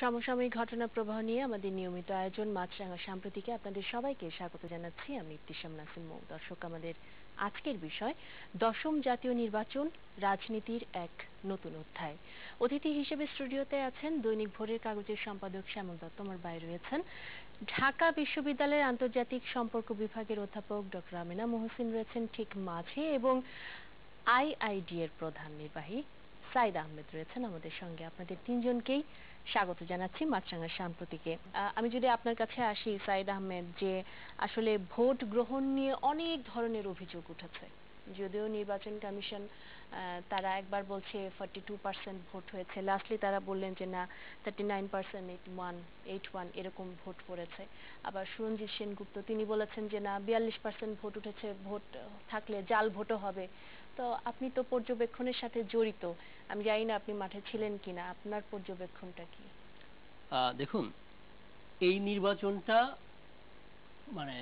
সমসাময়িক ঘটনা প্রবাহ নিয়ে আমাদের নিয়মিত আয়োজন মাছরাঙা সাম্প্রতিকে আপনাদের সবাইকে স্বাগত জানাচ্ছি। আমি ইবতিসাম নাসিম মৌ। দর্শক, আমাদের আজকের বিষয় দশম জাতীয় নির্বাচন, রাজনীতির এক নতুন অধ্যায়। অতিথি হিসেবে স্টুডিওতে আছেন দৈনিক ভোরের কাগজের সম্পাদক শ্যামল দত্ত, আমার বাইরে রয়েছেন ঢাকা বিশ্ববিদ্যালয়ের আন্তর্জাতিক সম্পর্ক বিভাগের অধ্যাপক ডক্টর আমেনা মহসিন রয়েছেন ঠিক মাঝে, এবং আইআইডি এর প্রধান নির্বাহী সাইদ আহমেদ রয়েছেন আমাদের সঙ্গে। আপনাদের তিনজনকেই স্বাগত জানাচ্ছি মাছরাঙা সাম্প্রতিকে। আমি যদি আপনার কাছে আসি সাইদ আহমেদ, যে আসলে ভোট গ্রহণ নিয়ে অনেক ধরনের অভিযোগ উঠেছে। যদিও নির্বাচন কমিশন তারা একবার বলছে 42% ভোট হয়েছে, লাস্টলি তারা বললেন যে না 39%, 81 এরকম ভোট পড়েছে। আবার সুরঞ্জিত সেনগুপ্ত তিনি বলেছেন যে না 42% ভোট উঠেছে, ভোট থাকলে জাল ভোটও হবে। তো আপনি তো পর্যবেক্ষণের সাথে জড়িত, আমি জানি না আপনি মাঠে ছিলেন কিনা, আপনার পর্যবেক্ষণটা কি? দেখুন, এই নির্বাচনটা মানে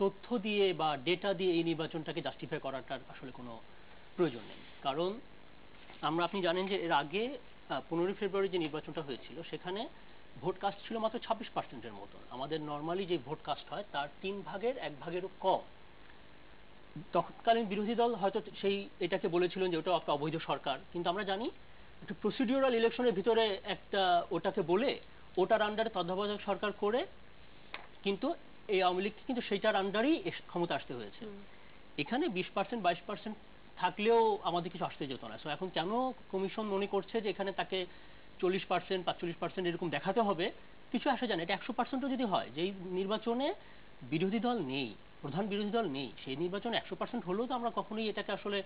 তথ্য দিয়ে বা ডেটা দিয়ে এই নির্বাচনটাকে জাস্টিফাই করাটার আসলে কোনো প্রয়োজন নেই। কারণ আপনি জানেন যে এর আগে 15 ফেব্রুয়ারি যে নির্বাচনটা হয়েছিল সেখানে ভোট কাস্ট ছিল মাত্র 26%-এর মতন। আমাদের নর্মালি যে ভোট কাস্ট হয় তার 3 ভাগের 1 ভাগেরও কম। তৎকালীন বিরোধী দল হয়তো এটাকে বলেছিলেন যে ওটা একটা অবৈধ সরকার, কিন্তু আমরা জানি একটা প্রসিডিউরাল ইলেকশনের ভিতরে একটা ওটাকে বলে ওটার আন্ডারে তত্ত্বাবধায়ক সরকার করে কিন্তু এই আওয়ামী লীগকে কিন্তু সেইটার আন্ডারেই ক্ষমতা আসতে হয়েছে। এখানে 20%, 22% থাকলেও আমাদের কিছু আসতে যেত না। সো এখন কেন কমিশন মনে করছে যে এখানে তাকে 40%, 45% এরকম দেখাতে হবে, কিছু আসা যায় না। এটা 100%ও যদি হয়, যেই নির্বাচনে বিরোধী দল নেই, প্রধান বিরোধী দল নেই, সেই নির্বাচনে 100% হলেও তো আমরা কখনোই এটাকে আসলে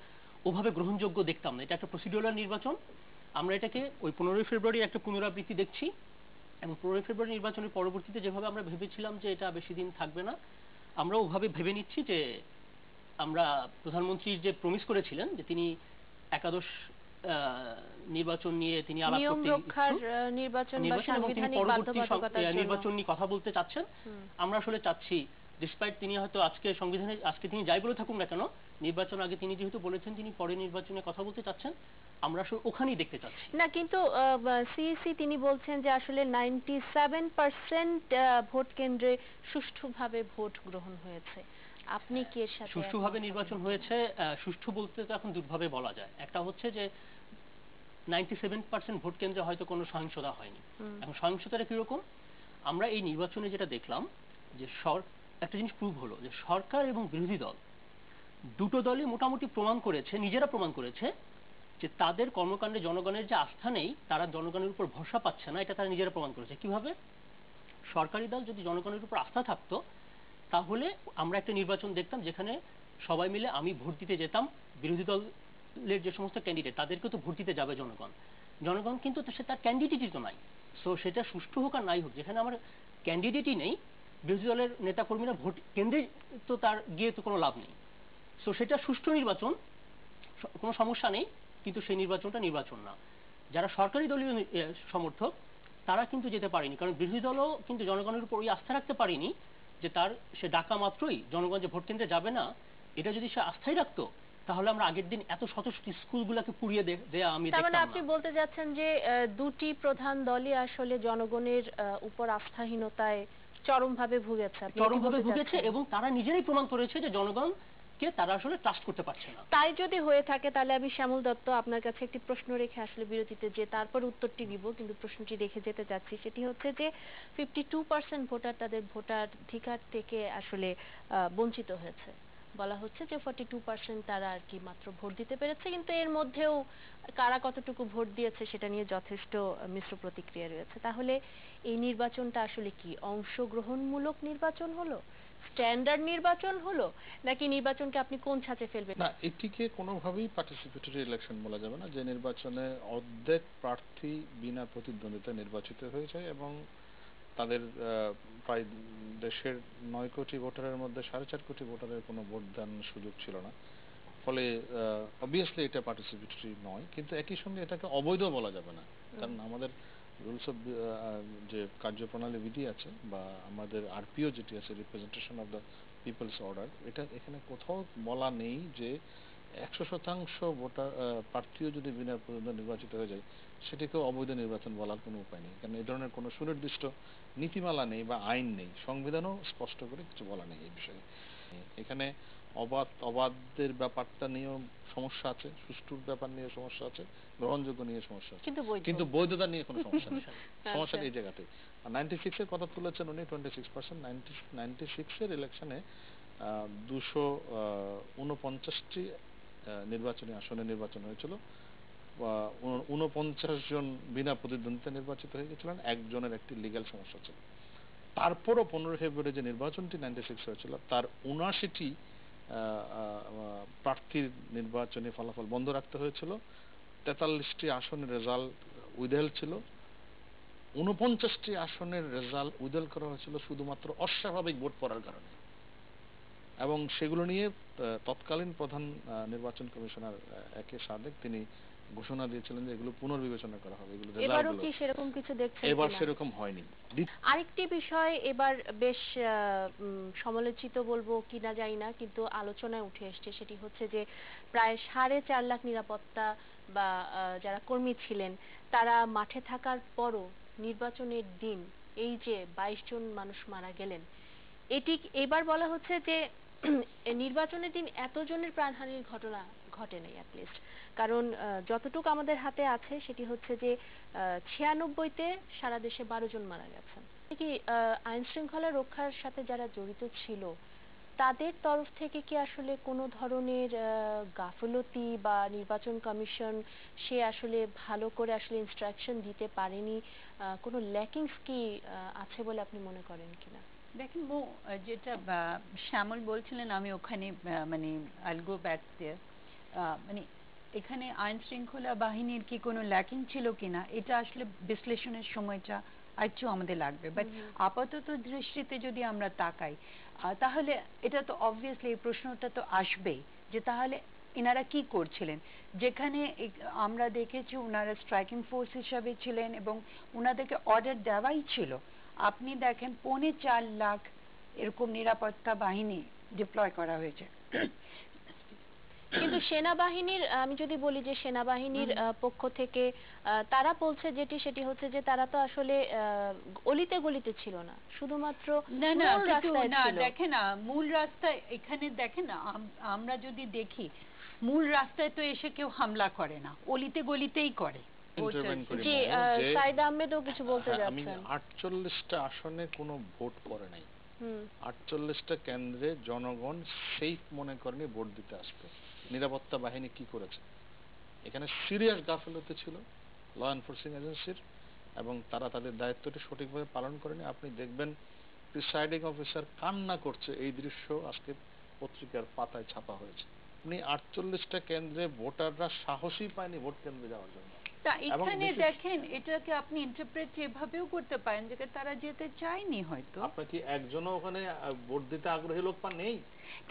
ওভাবে গ্রহণযোগ্য দেখতাম না। এটা একটা প্রসিডিউরাল নির্বাচন। আমরা এটাকে ওই 15 ফেব্রুয়ারির একটা পুনরাবৃত্তি দেখছি, এবং 15 ফেব্রুয়ারি নির্বাচনের পরবর্তীতে যেভাবে আমরা ভেবেছিলাম যে এটা বেশি দিন থাকবে না, আমরা ওভাবে ভেবে নিচ্ছি যে আমরা প্রধানমন্ত্রী যে প্রমিস করেছিলেন যে তিনি একাদশ নির্বাচন নিয়ে তিনি আলাপ করতে নির্বাচন এবং তিনি পরবর্তী নির্বাচন নিয়ে কথা বলতে চাচ্ছেন। আমরা আসলে চাচ্ছি, ডিসপাইট তিনি হয়তো আজকে তিনি যাই বলে থাকুন না কেন, নির্বাচন আগে তিনি যেহেতু বলেছেন তিনি পরে নির্বাচনে কথা বলতে চাচ্ছেন, আমরা আসলে ওখানেই দেখতে চাচ্ছি না। কিন্তু সিইসি তিনি বলছেন যে আসলে 97% ভোট কেন্দ্রে সুষ্ঠুভাবে ভোট গ্রহণ হয়েছে। আপনি কি এর সাথে সুষ্ঠুভাবে নির্বাচন হয়েছে? সুষ্ঠু বলতে তো এখন দুভাবে বলা যায়। একটা হচ্ছে যে 97% ভোট কেন্দ্রে হয়তো কোনো সহিংসতা হয়নি। এখন সহিংসতাটা কিরকম? আমরা এই নির্বাচনে যেটা দেখলাম যে একটা জিনিস প্রুভ হলো যে সরকার এবং বিরোধী দল দুটো দলই মোটামুটি প্রমাণ করেছে, নিজেরা প্রমাণ করেছে যে তাদের কর্মকাণ্ডে জনগণের যে আস্থা নেই, তারা জনগণের উপর ভরসা পাচ্ছে না, এটা তারা নিজেরা প্রমাণ করেছে। কিভাবে? সরকারি দল যদি জনগণের উপর আস্থা থাকতো তাহলে আমরা একটা নির্বাচন দেখতাম যেখানে সবাই মিলে আমি ভোট দিতে যেতাম, বিরোধী দলের যে সমস্ত ক্যান্ডিডেট তাদেরকে তো ভোট দিতে যাবে জনগণ কিন্তু সে তার ক্যান্ডিডেটই তো নাই। সো সেটা সুষ্ঠু হোক আর নাই হোক, যেখানে আমার ক্যান্ডিডেটই নেই, বিরোধী দলের নেতাকর্মীরা ভোট কেন্দ্রে তো তার গিয়ে তো কোনো লাভ নেই। সো সেটা সুষ্ঠু নির্বাচন, কোনো সমস্যা নেই, কিন্তু সেই নির্বাচনটা নির্বাচন না। যারা সরকারি দলীয় সমর্থক তারা কিন্তু যেতে পারেনি, কারণ বিরোধী দলও কিন্তু জনগণের উপর ওই আস্থা রাখতে পারেনি যে সে ডাকা মাত্রই জনগণ যে ভোট কেন্দ্রে যাবে না, এটা যদি সে আস্থাই রাখতো তাহলে আমরা আগের দিন এত শত শত স্কুলগুলোকে পুড়িয়ে দেয়া আমি দেখতাম না। তার মানে আপনি বলতে যাচ্ছেন যে দুটি প্রধান দলই আসলে জনগণের উপর আস্থাহীনতায় চরমভাবে ভুগেছে, এবং তারা নিজেরাই প্রমাণ করেছে যে জনগণকে তারা আসলে ট্রাস্ট করতে পারছে না। তাই যদি হয়ে থাকে তাহলে আমি শ্যামল দত্ত আপনার কাছে একটি প্রশ্ন রেখে আসলে বিরতিতে যে তারপর উত্তরটি দিব, কিন্তু প্রশ্নটি রেখে যেতে যাচ্ছি, সেটি হচ্ছে যে 52% ভোটার তাদের ভোটাধিকার থেকে আসলে বঞ্চিত হয়েছে। বলা হচ্ছে যে 42% তারা আর কি মাত্র ভোট দিতে পেরেছে, কিন্তু এর মধ্যেও কারা কতটুকু ভোট দিয়েছে সেটা নিয়ে যথেষ্ট মিশ্র প্রতিক্রিয়া রয়েছে। তাহলে এই নির্বাচনটা আসলে কি অংশগ্রহণমূলক নির্বাচন হলো, স্ট্যান্ডার্ড নির্বাচন হলো, নাকি নির্বাচনকে আপনি কোন ছাঁচে ফেলবেন? না, এটিকে কোনোভাবেই পার্টিসিপেটরি ইলেকশন বলা যাবে না, যে নির্বাচনে অর্ধেক প্রার্থী বিনা প্রতিদ্বন্দ্বিতায় নির্বাচিত হয়ে যায় এবং তাদের প্রায় দেশের 9 কোটি ভোটারের মধ্যে 4.5 কোটি ভোটারের কোনো ভোটদান সুযোগ ছিল না। ফলে অবভিয়াসলি এটা পার্টিসিপেটরি নয়, কিন্তু একই সঙ্গে এটাকে অবৈধ বলা যাবে না, কারণ আমাদের রুলস অফ যে কার্যপ্রণালী বিধি আছে বা আমাদের আরপিও যেটি আছে, representation of the people's order, এটা এখানে কোথাও বলা নেই যে 100% ভোটার প্রার্থীও যদি বিনা প্রতিদ্বন্দ্বিতায় নির্বাচিত হয়ে যায় সেটিকেও অবৈধ নির্বাচন বলার কোনো উপায় নেই, কারণ এই ধরনের কোনো সুনির্দিষ্ট নীতিমালা নেই বা আইন নেই, সংবিধানও স্পষ্ট করে কিছু বলা নেই এই বিষয়ে। এখানে অবাধের ব্যাপারটা নিয়েও সমস্যা আছে, সুষ্ঠুর ব্যাপার নিয়ে সমস্যা আছে, গ্রহণযোগ্য নিয়ে সমস্যা আছে, কিন্তু বৈধতা নিয়ে কোনো সমস্যা নেই। সমস্যাটা এই জায়গাতে। 96 এর কথা তুলেছেন উনি, 26%। 96 এর ইলেকশনে 249টি নির্বাচনী আসনে নির্বাচন হয়েছিল। 49 জন বিনা প্রতিদ্বন্দ্বিতা নির্বাচিত হয়ে গেছিলেন, একজনের একটি লিগ্যাল সমস্যা ছিল। তারপরও 15 ফেব্রুয়ারি যে নির্বাচনটি 96 হয়েছিল তার 79টি প্রার্থীর নির্বাচনী ফলাফল বন্ধ রাখতে হয়েছিল। 43টি আসনের রেজাল্ট উইথহেল্ড ছিল। 49টি আসনের রেজাল্ট উইথহেল্ড করা হয়েছিল শুধুমাত্র অস্বাভাবিক ভোট পড়ার কারণে, এবং সেগুলো নিয়ে তৎকালীন প্রধান নির্বাচন কমিশনার একে সাদেক তিনি ঘোষণা দিয়েছিলেন যে এগুলো পুনর্বিবেচনা করা হবে, এগুলো এবারও কি সেরকম কিছু দেখছেন? এবার সেরকম হয়নি। আরেকটি বিষয় এবার বেশ সমালোচিত বলবো কিনা জানি না, কিন্তু আলোচনায় উঠে এসছে, সেটি হচ্ছে যে প্রায় 4.5 লাখ নিরাপত্তা বা যারা কর্মী ছিলেন তারা মাঠে থাকার পরও নির্বাচনের দিন এই যে 22 জন মানুষ মারা গেলেন, এটি এবার বলা হচ্ছে যে নির্বাচনের দিন এতজনের প্রাণহানির ঘটনা ঘটে নাই অ্যাটলিস্ট, কারণ যতটুকু আমাদের হাতে আছে সেটি হচ্ছে যে 96তে সারা দেশে 12 জন মারা গেছেন। কি আইন শৃঙ্খলা রক্ষার সাথে যারা জড়িত ছিল তাদের তরফ থেকে কি আসলে কোনো ধরনের গাফিলতি বা নির্বাচন কমিশন সে আসলে ভালো করে আসলে ইনস্ট্রাকশন দিতে পারেনি, কোনো ল্যাকিংস কি আছে বলে আপনি মনে করেন কিনা? দেখেন যেটা শ্যামল বলছিলেন, আমি ওখানে মানে আইল গো ব্যাক দেয়ার, মানে এখানে আইন শৃঙ্খলা বাহিনীর কি কোনো ল্যাকিং ছিল কিনা এটা আসলে বিশ্লেষণের সময়টা একটু আমাদের লাগবে, বাট আপাতত দৃষ্টিতে যদি আমরা তাকাই তাহলে এটা তো অবভিয়াসলি এই প্রশ্নটা তো আসবেই যে তাহলে এনারা কি করছিলেন, যেখানে আমরা দেখেছি ওনারা স্ট্রাইকিং ফোর্স হিসাবে ছিলেন এবং ওনাদেরকে অর্ডার দেওয়াই ছিল। আপনি দেখেন 4.25 লাখ এরকম নিরাপত্তা বাহিনী ডিপ্লয় করা হয়েছে, কিন্তু সেনাবাহিনীর আমি যদি বলি যে সেনাবাহিনীর পক্ষ থেকে তারা বলছে যেটি সেটি হচ্ছে যে তারা তো আসলে অলিতে গলিতে ছিল না, শুধুমাত্র মূল রাস্তায় ছিল। দেখেন না মূল রাস্তায়, এখানে দেখেন না আমরা যদি দেখি মূল রাস্তায় তো এসে কেউ হামলা করে না, অলিতে গলিতেই করে। জি, সাইদ আহমেদও কিছু বলতে যাচ্ছেন। 48টা আসনে কোনো ভোট পড়ে নাই, 48টা কেন্দ্রে জনগণ সেফ মনে করেনি ভোট দিতে আসবে। নিরাপত্তা বাহিনী কি করেছে? এখানে সিরিয়াস গাফিলতি ছিল ল এনফোর্সিং এজেন্সির, এবং তারা তাদের দায়িত্বটি সঠিকভাবে পালন করেনি। আপনি দেখবেন প্রিসাইডিং অফিসার কান্না করছে, এই দৃশ্য আজকে পত্রিকার পাতায় ছাপা হয়েছে। আপনি 48টা কেন্দ্রে ভোটাররা সাহসই পায়নি ভোট কেন্দ্রে যাওয়ার জন্য। তা এখানে দেখেন এটাকে আপনি ইন্টারপ্রেট এভাবেও করতে পারেন যে তারা যেতে চায়নি, হয়তো আপনার কি একজনও ওখানে ভোট দিতে আগ্রহী লোক পান নেই?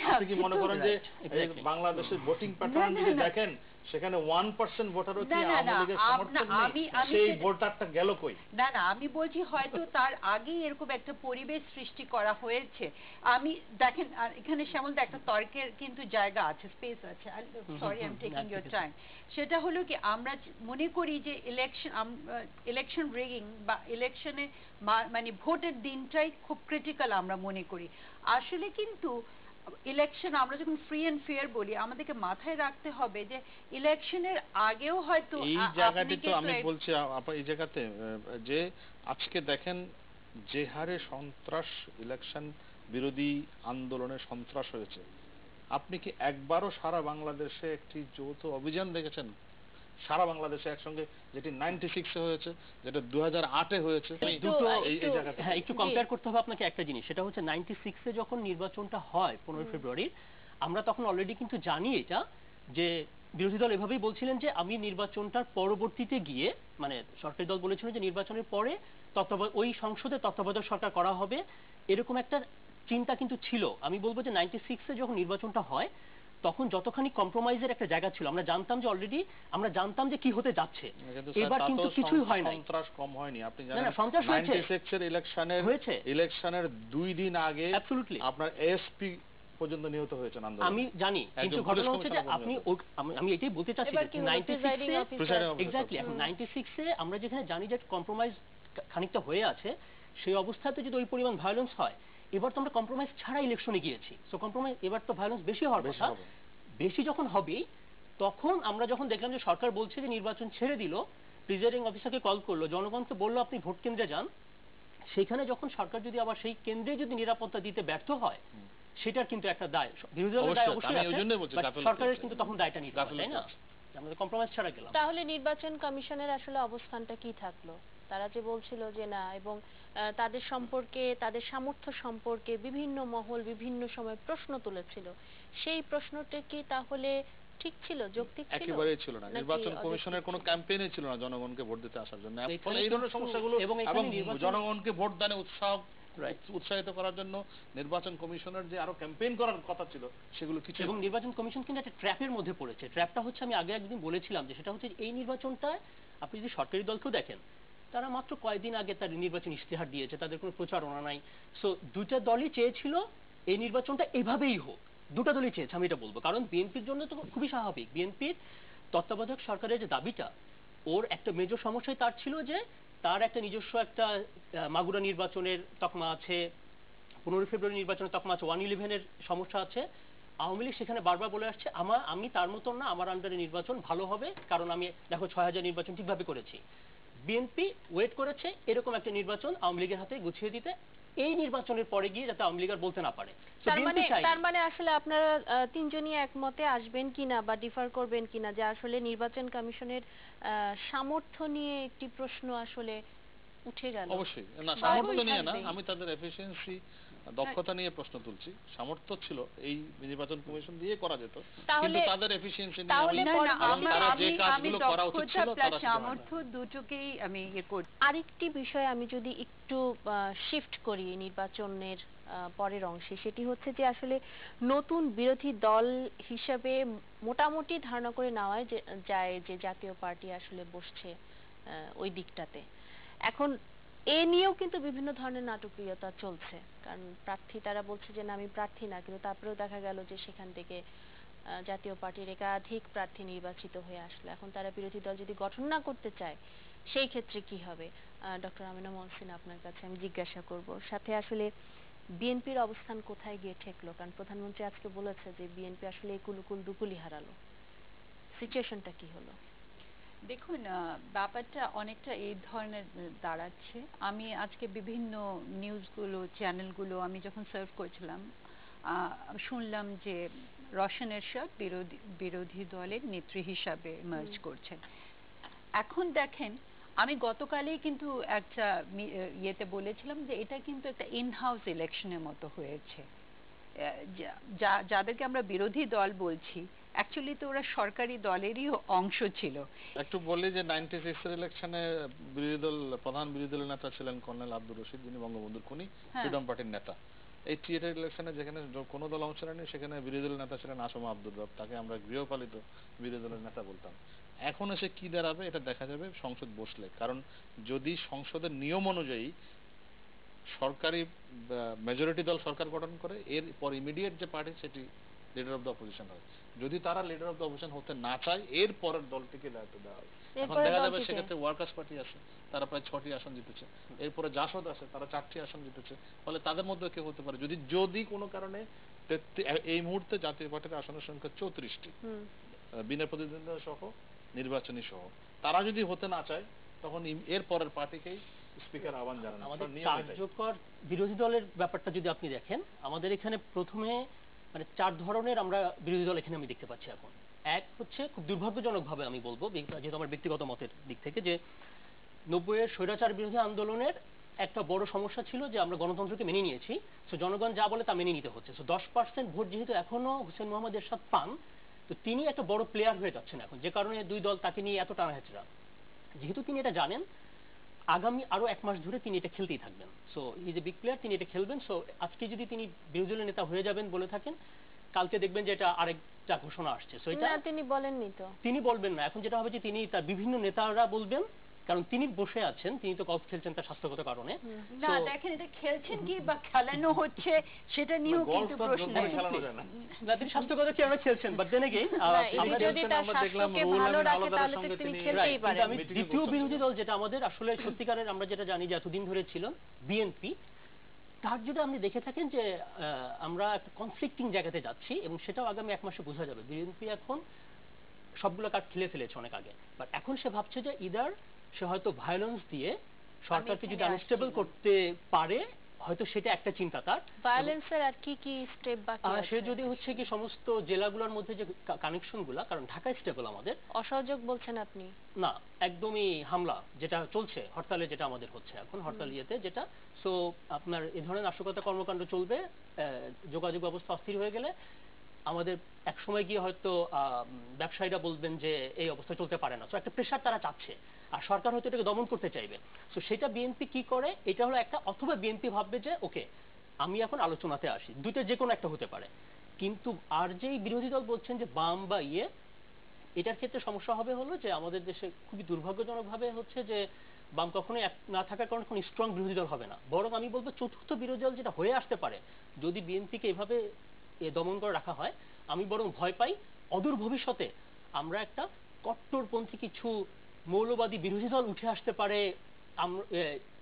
আপনি কি মনে করেন যে বাংলাদেশের ভোটিং প্যাটার্ন যদি দেখেন সেখানে 1% ভোটারও কি আওয়ামী লীগের সমর্থক নেই? সেই ভোটারটা গেল কই? না না, আমি বলছি হয়তো তার আগেই এরকম একটা পরিবেশ সৃষ্টি করা হয়েছে। আমি দেখেন, আর এখানে শ্যামল একটা তর্কের কিন্তু জায়গা আছে, স্পেস আছে। Sorry, I am taking your time. সেটা হলো কি, আমরা মনে করি যে ইলেকশন রিগিং বা ইলেকশনে মানে ভোটের দিনটাই খুব ক্রিটিক্যাল আমরা মনে করি। আসলে কিন্তু ইলেকশন আমরা যখন ফ্রি এন্ড ফেয়ার বলি, আমাদেরকে মাথায় রাখতে হবে যে ইলেকশনের আগেও হয়তো এই জায়গাটি তো আমি বলছি এই জায়গাতে যে আজকে দেখেন যে হারে সন্ত্রাস, ইলেকশন বিরোধী আন্দোলনে সন্ত্রাস হয়েছে, আপনি কি একবারও সারা বাংলাদেশে একটি যৌথ অভিযান দেখেছেন সারা বাংলাদেশে একসঙ্গে, যেটি 96 এ হয়েছে, যেটা 2008 এ হয়েছে? একটু কম্পেয়ার করতে হবে আপনাকে একটা জিনিস, সেটা হচ্ছে 96 এ যখন নির্বাচনটা হয় 15 ফেব্রুয়ারি, আমরা তখন অলরেডি কিন্তু জানি এটা যে বিরোধী দল এভাবেই বলছিলেন যে আমি নির্বাচনটার পরবর্তীতে গিয়ে, মানে সরকারি দল বলেছিল যে নির্বাচনের পরে ওই সংসদে তত্ত্বাবধায়ক সরকার করা হবে, এরকম একটা চিন্তা কিন্তু ছিল। আমি বলবো যে 96 এ যখন নির্বাচনটা হয় তখন যতখানি কম্প্রোমাইজের একটা জায়গা ছিল, আমরা জানতাম যে অলরেডি আমরা জানতাম যে কি হতে যাচ্ছে। এবার কিন্তু কিছুই হয় না, সন্ত্রাস কম হয়নি। আপনি জানেন 96 এর ইলেকশনের 2 দিন আগে আপনার এএসপি পর্যন্ত নিহত হয়েছেন আন্দোলনে। আমি জানি, কিন্তু ঘটনা হচ্ছে যে আপনি আমি এটাই বলতে চাচ্ছি যে 96 এক্স্যাক্টলি এখন 96 এ আমরা যেখানে জানি যে কম্প্রোমাইজ খানিকটা হয়ে আছে, সেই অবস্থাতে যদি ওই পরিমাণ ভায়োলেন্স হয়, এবার তো আমরা কম্প্রোমাইজ ছাড়া ইলেকশনে গিয়েছি, সো কম্প্রোমাইজ এবার তো ভায়োলেন্স বেশি হওয়ার কথা। বেশি যখন হবে, তখন আমরা যখন দেখলাম যে সরকার বলছে যে নির্বাচন ছেড়ে দিল, প্রিজাইডিং অফিসারকে কল করলো, জনগণকে বললো আপনি ভোট কেন্দ্রে যান, সেখানে যখন সরকার যদি আবার সেই কেন্দ্রে যদি নিরাপত্তা দিতে ব্যর্থ হয়, সেটার কিন্তু একটা দায়, বিরোধী দলের দায় অবশ্যই আছে, সরকারের কিন্তু তখন দায়টা নিতে হবে, তাই না? আমরা কম্প্রোমাইজ ছাড়া গেলাম। তাহলে নির্বাচন কমিশনের আসলে অবস্থানটা কি থাকলো? তারা যে বলছিল যে না, এবং তাদের সম্পর্কে, তাদের সামর্থ্য সম্পর্কে বিভিন্ন মহল বিভিন্ন সময় প্রশ্ন তুলেছিল, সেই প্রশ্নটা কি তাহলে ঠিক ছিল, যৌক্তিক ছিল? একেবারেই ছিল না। নির্বাচন কমিশনের কোনো ক্যাম্পেইনই ছিল না জনগণকে ভোট দিতে আসার জন্য। ফলে এই ধরনের সমস্যাগুলো এবং জনগণকে ভোট দানে উৎসাহিত করার জন্য নির্বাচন কমিশনের যে আরো ক্যাম্পেইন করার কথা ছিল, সেগুলো কিছু। এবং নির্বাচন কমিশন কিন্তু একটা ট্র্যাপের মধ্যে পড়েছে। ট্র্যাপটা হচ্ছে, আমি আগে একদিন বলেছিলাম যে সেটা হচ্ছে এই নির্বাচনটা আপনি যদি সরকারি দলকেও দেখেন, তারা মাত্র কয়েকদিন আগে তার নির্বাচন ইশতেহার দিয়েছে, তাদের কোনো প্রচারণা নাই। সো দুইটা দলই চেয়েছিল এই নির্বাচনটা এভাবেই হোক, দুটা দলই চেয়েছে, আমি এটা বলবো। কারণ বিএনপির জন্য তো খুবই স্বাভাবিক, বিএনপির তত্ত্বাবধায়ক সরকারের যে দাবিটা, ওর একটা মেজর সমস্যাই তার ছিল যে তার একটা নিজস্ব একটা মাগুরা নির্বাচনের তকমা আছে, 15 ফেব্রুয়ারি নির্বাচনের তকমা আছে, 111-এর সমস্যা আছে। আওয়ামী লীগ সেখানে বারবার বলে আসছে আমি তার মতন না, আমার আন্ডারে নির্বাচন ভালো হবে, কারণ আমি দেখো 6000 নির্বাচন ঠিকভাবে করেছি। বিএনপি ওয়েট করেছে এরকম একটা নির্বাচন আওয়ামী লীগের হাতে গুছিয়ে দিতে, এই নির্বাচনের পরে গিয়ে যাতে আওয়ামী লীগ আর বলতে না পারে। তার মানে আসলে আপনারা তিনজনই একমতে আসবেন কিনা বা ডিফার করবেন কিনা যে আসলে নির্বাচন কমিশনের সামর্থ্য নিয়ে একটি প্রশ্ন আসলে উঠে গেল? অবশ্যই না, সামর্থ্য নিয়ে না, আমি তাদের এফিসিয়েন্সি, দক্ষতা নিয়ে প্রশ্ন তুলছি। সামর্থ্য ছিল এই নির্বাচন কমিশন দিয়ে করা যেত, কিন্তু তাদের এফিসিয়েন্সি নিয়ে তারা যে কাজগুলো করা উচিত ছিল তারা সামর্থ্য দুটোকেই আমি করি। আরেকটি বিষয় আমি যদি একটু শিফট করি নির্বাচনের পরের অংশে, সেটি হচ্ছে যে আসলে নতুন বিরোধী দল হিসেবে মোটামুটি ধারণা করে নেওয়া যায় যে জাতীয় পার্টি আসলে বসছে ওই দিকটাতে। এখন এ নিয়েও কিন্তু বিভিন্ন ধরনের নাটকীয়তা চলছে, কারণ প্রার্থী তারা বলছে যে না আমি প্রার্থী না, কিন্তু তারপরেও দেখা গেল যে সেখান থেকে জাতীয় পার্টির একাধিক প্রার্থী নির্বাচিত হয়ে আসলো। এখন তারা বিরোধী দল যদি গঠন না করতে চায়, সেই ক্ষেত্রে কি হবে? ডক্টর আমিনা মহসিন, আপনার কাছে আমি জিজ্ঞাসা করব, সাথে আসলে বিএনপির অবস্থান কোথায় গিয়ে ঠেকলো? কারণ প্রধানমন্ত্রী আজকে বলেছে যে বিএনপি আসলে কুলুকুল দুকুলি হারালো, সিচুয়েশনটা কি হলো? দেখুন, ব্যাপারটা অনেকটা এই ধরনের দাঁড়াচ্ছে। আমি আজকে বিভিন্ন নিউজগুলো, চ্যানেলগুলো আমি যখন সার্ভ করছিলাম, শুনলাম যে রওশন এরশাদ বিরোধী দলের নেত্রী হিসাবে মার্জ করছেন। এখন দেখেন, আমি গতকালই কিন্তু একটা ইয়েতে বলেছিলাম যে এটা কিন্তু একটা ইন হাউস ইলেকশনের মতো হয়েছে। যাদেরকে আমরা বিরোধী দল বলছি, অ্যাকচুয়ালি তো ওরা সরকারি দলেরই অংশ ছিল। একটু বলি যে 96 এর ইলেকশনে প্রধান বিরোধী দলের নেতা ছিলেন কর্নেল আব্দুর রশিদ, যিনি বঙ্গবন্ধুর খুনি, ফ্রিডম পার্টির নেতা। 88 এর ইলেকশনে যেখানে কোনো দল অংশ নেয়নি, সেখানে বিরোধী দলের নেতা ছিলেন আসমা আব্দুর রব, তাকে আমরা গৃহপালিত বিরোধী দলের নেতা বলতাম। এখন এসে কি দাঁড়াবে এটা দেখা যাবে সংসদ বসলে। কারণ যদি সংসদের নিয়ম অনুযায়ী সরকারি মেজরিটি দল সরকার গঠন করে, এরপর ইমিডিয়েট যে পার্টি সেটি লিডার অফ দ্য অপোজিশন হয়। যদি তারা লিডার অফ দ্য অপোজিশন হতে না চায়, এর পরের দলটিকে দায়িত্ব দেওয়া হয়। এখন দেখা যাবে সেক্ষেত্রে ওয়ার্কার্স পার্টি আছে, তারা প্রায় 6টি আসন জিতেছে, এরপরে জাসদ আছে, তারা 4টি আসন জিতেছে। ফলে তাদের মধ্যে কেউ হতে পারে, যদি কোনো কারণে এই মুহূর্তে জাতীয় পার্টির আসনের সংখ্যা 34টি, বিনা প্রতিদ্বন্দ্বিতা সহ, নির্বাচনী সহ। তারা যদি হতে না চায়, তখন এর পরের পার্টিকেই স্পিকার আহ্বান জানানো। আমাদের কার্যকর বিরোধী দলের ব্যাপারটা যদি আপনি দেখেন, আমাদের এখানে প্রথমে মানে 4 ধরনের আমরা বিরোধী দল এখানে আমি দেখতে পাচ্ছি এখন। এক হচ্ছে, খুব দুর্ভাগ্যজনকভাবে আমি বলবো, যেহেতু আমার ব্যক্তিগত মতের দিক থেকে, যে 90-এর স্বৈরাচার বিরোধী আন্দোলনের একটা বড় সমস্যা ছিল যে আমরা গণতন্ত্রকে মেনে নিয়েছি, সো জনগণ যা বলে তা মেনে নিতে হচ্ছে। সো 10% ভোট যেহেতু এখনো হোসেন মোহাম্মদ এরশাদ পান, তো তিনি একটা বড় প্লেয়ার হয়ে যাচ্ছেন এখন, যে কারণে দুই দল তাকে নিয়ে এত টানাহেচড়া। যেহেতু তিনি এটা জানেন, আগামী আরো 1 মাস ধরে তিনি এটা খেলতেই থাকবেন। So is a big player, তিনি এটা খেলবেন। সো আজকে যদি তিনি বিরোধী দলের নেতা হয়ে যাবেন বলে থাকেন, কালকে দেখবেন যে এটা আরেকটা ঘোষণা আসছে। সো এটা তিনি বলেননি তো, তিনি বলবেন না। এখন যেটা হবে যে তিনি তার বিভিন্ন নেতারা বলবেন কারণ তিনি বসে আছেন, তিনি তো গলফ খেলছেন তার স্বাস্থ্যগত কারণে। না দেখেন, এটা খেলছেন কি বা খেলানো হচ্ছে সেটা নিয়েও কিন্তু প্রশ্ন। না, তিনি স্বাস্থ্যগত কারণে খেলছেন, বাট দেন এগেইন আমি দ্বিতীয় বিরোধী দল যেটা আমাদের আসলে সত্যিকারের আমরা যেটা জানি যে এতদিন ধরে ছিল বিএনপি, তার যদি আপনি দেখে থাকেন যে আমরা একটা কনফ্লিক্টিং জায়গাতে যাচ্ছি এবং সেটাও আগামী 1 মাসে বোঝা যাবে। বিএনপি এখন সবগুলো কার্ড খেলে ফেলেছে অনেক আগে, বাট এখন সে ভাবছে যে ইদার সে হয়তো ভায়োলেন্স দিয়ে সরকারকে যদি আনস্টেবল করতে পারে, হয়তো সেটা একটা চিন্তা তার। ভায়োলেন্সের আর কি কি স্টেপ বাকি আছে? সে যদি হচ্ছে কি সমস্ত জেলাগুলোর মধ্যে যে কানেকশনগুলো, কারণ ঢাকা স্টেবল আমাদের। অসহযোগ বলছেন আপনি? না, একদমই হামলা যেটা চলছে হরতালে, যেটা আমাদের হচ্ছে এখন হরতাল ইয়েতে যেটা, সো আপনার এই ধরনের নাশকতা কর্মকাণ্ড চলবে। যোগাযোগ ব্যবস্থা অস্থির হয়ে গেলে আমাদের এক সময় গিয়ে হয়তো ব্যবসায়ীরা বলবেন যে এই অবস্থা চলতে পারে না, সো একটা প্রেশার তারা চাচ্ছে আর সরকার হয়তো এটাকে দমন করতে চাইবে। সো সেটা বিএনপি কি করে, এটা হলো একটা, অথবা বিএনপি ভাববে যে ওকে আমি এখন আলোচনাতে আসি, দুইটা যে কোনো একটা হতে পারে। কিন্তু আর যেই বিরোধী দল বলছেন যে বাম বা এটার ক্ষেত্রে সমস্যা হবে হলো যে আমাদের দেশে খুবই দুর্ভাগ্যজনকভাবে হচ্ছে যে বাম কখনোই না থাকার কারণে কোনো স্ট্রং বিরোধী দল হবে না, বরং আমি বলবো চতুর্থ বিরোধী দল যেটা হয়ে আসতে পারে যদি বিএনপিকে এভাবে দমন করে রাখা হয়। আমি বরং ভয় পাই অদূর ভবিষ্যতে আমরা একটা কট্টরপন্থী কিছু মৌলবাদী বিরোধী দল উঠে আসতে পারে,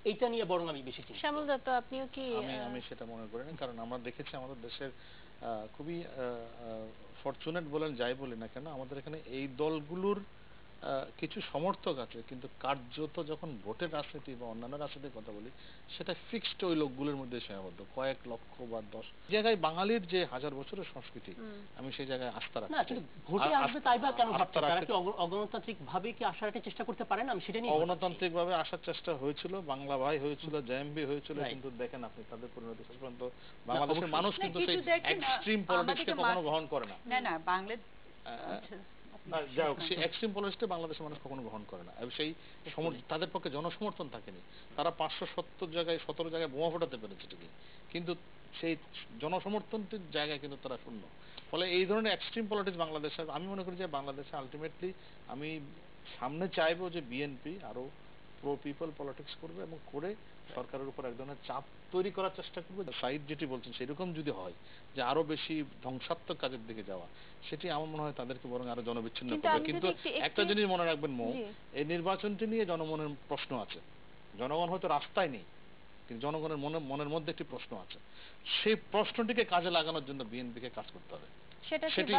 এইটা নিয়ে বরং আমি বেশি চিন্তিত। শ্যামল দত্ত, আপনিও কি? আমি সেটা মনে করি না, কারণ আমরা দেখেছি আমাদের দেশের খুবই ফরচুনেট বলেন যাই বলি না কেন, আমাদের এখানে এই দলগুলোর কিছু সমর্থক আছে, কিন্তু কার্যত যখন ভোটের রাজনীতি বা অন্যান্য রাজনীতির কথা বলি সেটা ফিক্সড ওই লোকগুলোর মধ্যে সীমাবদ্ধ, কয়েক লক্ষ বা 10 জায়গায়। বাঙালির যে 1000 বছরের সংস্কৃতি, আমি সেই জায়গায় আস্থা রাখি না। ভোটে আসবে তাই বা কেন ভাবছে? তারা কি অগণতান্ত্রিক ভাবে কি আসার একটা চেষ্টা করতে পারে না? আমি সেটা নিয়ে অগণতান্ত্রিক ভাবে আসার চেষ্টা হয়েছিল, বাংলা ভাই হয়েছিল, জেএমবি হয়েছিল, কিন্তু দেখেন আপনি তাদের পরিণতি শেষ পর্যন্ত বাংলাদেশের মানুষ কিন্তু সেই এক্সট্রিম পলিটিক্সকে কখনো গ্রহণ করে না। না বাংলাদেশ যাই হোক, সেই এক্সট্রিম পলিটিক্সকে বাংলাদেশের মানুষ কখনো গ্রহণ করে না, সেই তাদের পক্ষে জনসমর্থন থাকেনি। তারা 570 জায়গায় 17 জায়গায় বোমা ফোটাতে পেরেছে ঠিকই, কিন্তু সেই জনসমর্থনটির জায়গায় কিন্তু তারা শূন্য। ফলে এই ধরনের এক্সট্রিম পলিটিক্স বাংলাদেশে, আমি মনে করি যে বাংলাদেশে আলটিমেটলি আমি সামনে চাইবো যে বিএনপি আরো প্রো পিপল পলিটিক্স করবে এবং করে সরকারের উপর এক ধরনের চাপ তৈরি করার চেষ্টা করবে। সাইড যেটি বলছেন সেরকম যদি হয় যে আরো বেশি ধ্বংসাত্মক কাজের দিকে যাওয়া, সেটি আমার মনে হয় তাদেরকে বরং আরো জনবিচ্ছিন্ন করবে। কিন্তু একটা জিনিস মনে রাখবেন মৌ, এই নির্বাচনটি নিয়ে জনমনের প্রশ্ন আছে। জনগণ হয়তো রাস্তায় নেই, কিন্তু জনগণের মনের মধ্যে একটি প্রশ্ন আছে। সেই প্রশ্নটিকে কাজে লাগানোর জন্য বিএনপিকে কাজ করতে হবে। সেটি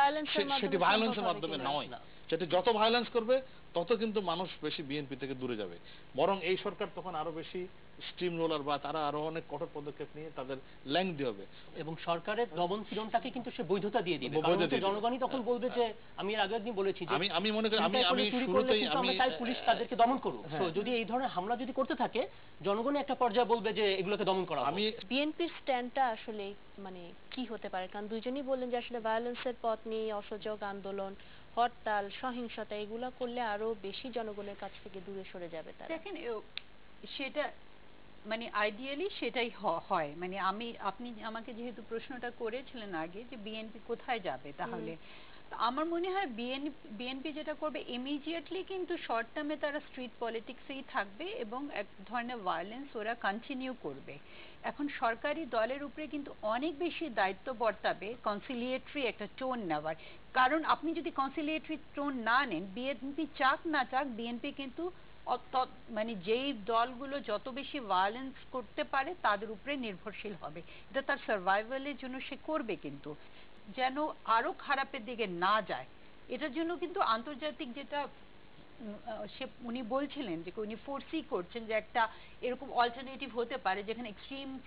ভায়োলেন্সের মাধ্যমে নয়, সেটি যত ভায়োলেন্স করবে তত কিন্তু মানুষ বেশি বিএনপি থেকে দূরে যাবে। বরং এই সরকার তখন আরো বেশি স্টিম রোলার বা তারা আরো অনেক কঠোর পদক্ষেপ নিয়ে তাদের লেংদি হবে এবং সরকারের দমন পীড়নটাকে কিন্তু সে বৈধতা দিয়ে দিবে, কারণ জনগণই তখন বলবে যে আমি এর আগের দিন বলেছি যে আমি মনে করি আমি শুরুতেই আমি চাই পুলিশ তাদেরকে দমন করুক। তো যদি এই ধরনের হামলা যদি করতে থাকে, জনগণই একটা পর্যায়ে বলবে যে এগুলোকে দমন করা। আমি বিএনপির স্ট্যান্ডটা আসলে মানে কি হতে পারে? কারণ দুইজনই বললেন যে আসলে ভায়োলেন্সের পথ নিয়ে অসহযোগ আন্দোলন, হরতাল, সহিংসতা এগুলা করলে আরো বেশি জনগণের কাছ থেকে দূরে সরে যাবে তারা। দেখেন সেটা মানে আইডিয়ালি সেটাই হয়। মানে আপনি আমাকে যেহেতু প্রশ্নটা করেছিলেন আগে যে বিএনপি কোথায় যাবে, তাহলে আমার মনে হয় বিএনপি যেটা করবে ইমিডিয়েটলি কিন্তু শর্ট টার্মে তারা স্ট্রিট পলিটিক্সেই থাকবে এবং এক ধরনের ভায়োলেন্স ওরা কন্টিনিউ করবে। এখন সরকারি দলের উপরে কিন্তু অনেক বেশি দায়িত্ব বর্তাবে কনসিলিয়েটরি একটা টোন নেওয়ার। কারণ আপনি যদি কনসিলিয়েটরি টোন না নেন, বিএনপি চাক না চাক, বিএনপি কিন্তু মানে যেই দলগুলো যত বেশি ভায়োলেন্স করতে পারে তাদের উপরে নির্ভরশীল হবে। এটা তার সার্ভাইভালের জন্য সে করবে, কিন্তু যেন আরো খারাপের দিকে না যায় এটার জন্য কিন্তু আন্তর্জাতিক যেটা উনি বলছিলেন যে উনি ফোর্সি করছেন যে একটা এরকম অল্টারনেটিভ হতে পারে যেখানে এক্সট্রিমিস্ট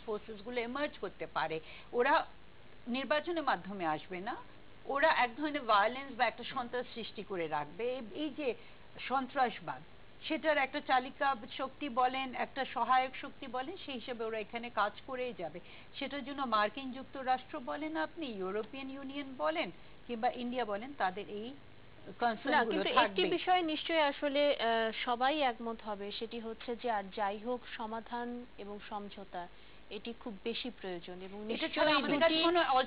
ফোর্সেস গুলো এমার্জ করতে পারে। ওরা নির্বাচনের মাধ্যমে আসবে না, ওরা এক ধরনের ভায়োলেন্স বা একটা সন্ত্রাস সৃষ্টি করে রাখবে। এই যে সন্ত্রাসবাদ, সেটার একটা চালিকা শক্তি বলেন, একটা সহায়ক শক্তি বলেন, সেই হিসেবে ওরা এখানে কাজ করেই যাবে। সেটার জন্য মার্কিন যুক্তরাষ্ট্র বলেন, আপনি ইউরোপিয়ান ইউনিয়ন বলেন কিংবা ইন্ডিয়া বলেন, তাদের এই কিন্তু একটি বিষয় নিশ্চয়ই আসলে সবাই একমত হবে, সেটি হচ্ছে যে আর যাই হোক সমাধান এবং সমঝোতা এটি খুব বেশি প্রয়োজন এবং নিশ্চয়ই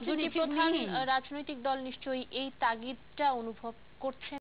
দুটি প্রধান রাজনৈতিক দল নিশ্চয়ই এই তাগিদটা অনুভব করছেন।